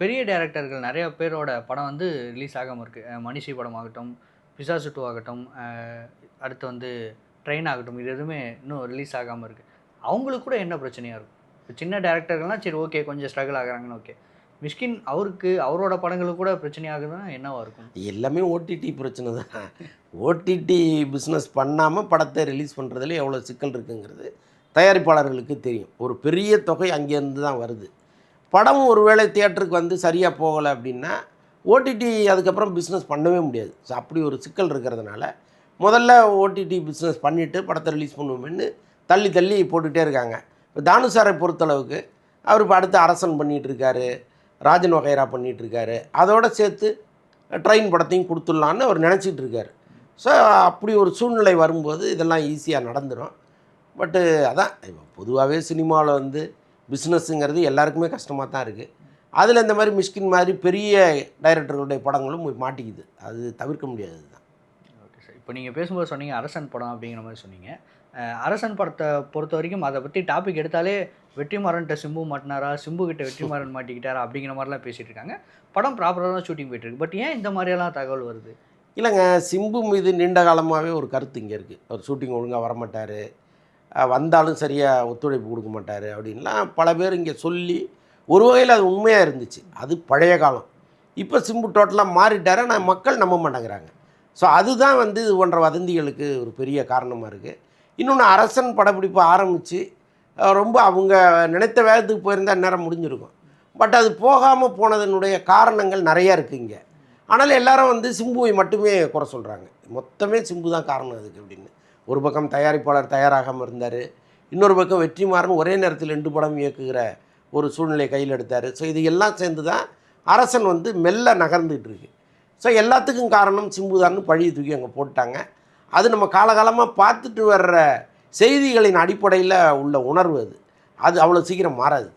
பெரிய டைரக்டர்கள் நெறைய பேரோட படம் வந்து ரிலீஸ் ஆகாம இருக்கு. மனிஷி படமாகட்டும், பிசாசு 2 ஆகட்டும், அடுத்து வந்து ட்ரெயின் ஆகட்டும். இது எதுவுமே இன்னும் ரிலீஸ் ஆகாம இருக்கு. அவங்களுக்கு கூட என்ன பிரச்சனையா இருக்கும்? இப்ப சின்ன டைரக்டர்கள்லாம் சரி ஓகே கொஞ்சம் ஸ்ட்ரகிள் ஆகுறாங்கன்னு ஓகே. மிஷ்கின் அவரோட படங்களுக்கு கூட பிரச்சனை ஆகுதுன்னா என்னவா இருக்கும்? எல்லாமே ஓடிடி பிரச்சனை தான். ஓடிடி பிஸ்னஸ் பண்ணாமல் படத்தை ரிலீஸ் பண்ணுறதுல எவ்வளோ சிக்கல் இருக்குங்கிறது தயாரிப்பாளர்களுக்கு தெரியும். ஒரு பெரிய தொகை அங்கேருந்து தான் வருது. படம் ஒருவேளை தியேட்டருக்கு வந்து சரியாக போகலை அப்படின்னா ஓடிடி அதுக்கப்புறம் பிஸ்னஸ் பண்ணவே முடியாது. ஸோ அப்படி ஒரு சிக்கல் இருக்கிறதுனால முதல்ல ஓடிடி பிஸ்னஸ் பண்ணிவிட்டு படத்தை ரிலீஸ் பண்ணுவோம்னு தள்ளி தள்ளி போட்டுகிட்டே இருக்காங்க. இப்போ தானுசாரை பொறுத்தளவுக்கு அவர் இப்போ அடுத்து அரசன் பண்ணிகிட்ருக்காரு, ராஜன் வகைரா பண்ணிகிட்ருக்காரு, அதோடு சேர்த்து ட்ரெயின் படத்தையும் கொடுத்துடலான்னு அவர் நினச்சிட்டு இருக்கார். ஸோ அப்படி ஒரு சூழ்நிலை வரும்போது இதெல்லாம் ஈஸியாக நடந்துடும். பட்டு அதான் இப்போ பொதுவாகவே சினிமாவில் வந்து பிஸ்னஸ்ஸுங்கிறது எல்லாருக்குமே கஷ்டமாக தான் இருக்குது. அதில் இந்த மாதிரி மிஷ்கின் மாதிரி பெரிய டைரக்டர்களுடைய படங்களும் போய் மாட்டிக்குது. அது தவிர்க்க முடியாது தான். Okay sir. இப்போ நீங்கள் பேசும்போது சொன்னீங்க அரசன் படம் அப்படிங்கிற மாதிரி சொன்னீங்க. அரசன் படத்தை பொறுத்த வரைக்கும் அதை பற்றி டாபிக் எடுத்தாலே வெற்றிமாறன்ட்ட சிம்பு மாட்டினாரா, சிம்பு கிட்ட வெற்றிமாறன் மாட்டிக்கிட்டாரா அப்படிங்கிற மாதிரிலாம் பேசிகிட்டு இருக்காங்க. படம் ப்ராப்பராக தான் ஷூட்டிங் போயிட்டுருக்கு. பட் ஏன் இந்த மாதிரியெல்லாம் தகவல் வருது? இல்லைங்க, சிம்பு மீது நீண்ட காலமாகவே ஒரு கருத்து இங்கே இருக்குது. அவர் ஷூட்டிங் ஒழுங்காக வரமாட்டார், வந்தாலும் சரியாக ஒத்துழைப்பு கொடுக்க மாட்டார் அப்படின்லாம் பல பேர் இங்கே சொல்லி ஒரு வகையில் அது உண்மையாக இருந்துச்சு. அது பழைய காலம். இப்போ சிம்பு டோட்டலாக மாறிட்டார், ஆனால் மக்கள் நம்ப மாட்டேங்கிறாங்க. ஸோ அதுதான் வந்து இது போன்ற வதந்திகளுக்கு ஒரு பெரிய காரணமாக இருக்குது. இன்னொன்று அரசன் படப்பிடிப்பு ஆரம்பித்து ரொம்ப அவங்க நினைத்த வேகத்துக்கு போயிருந்தால் நேரம் முடிஞ்சிருக்கும். பட் அது போகாமல் போனதனுடைய காரணங்கள் நிறையா இருக்குது இங்கே. ஆனாலும் எல்லாரும் வந்து சிம்புவை மட்டுமே குறை சொல்கிறாங்க. மொத்தமே சிம்பு தான் காரணம் அதுக்கு அப்படின்னு. ஒரு பக்கம் தயாரிப்பாளர் தயாராகாமல் இருந்தார், இன்னொரு பக்கம் வெற்றிமாறன் ஒரே நேரத்தில் 2 படம் இயக்குகிற ஒரு சூழ்நிலை கையில் எடுத்தார். ஸோ இது எல்லாம் சேர்ந்து தான் அரசன் வந்து மெல்ல நகர்ந்துகிட்டு இருக்கு. ஸோ எல்லாத்துக்கும் காரணம் சிம்பு தான்னு பழியை தூக்கி அங்கே போட்டாங்க. அது நம்ம காலகாலமாக பார்த்துட்டு வர்ற செய்திகளின் அடிப்படையில் உள்ள உணர்வு அது. அது அவ்வளோ சீக்கிரம் மாறாது.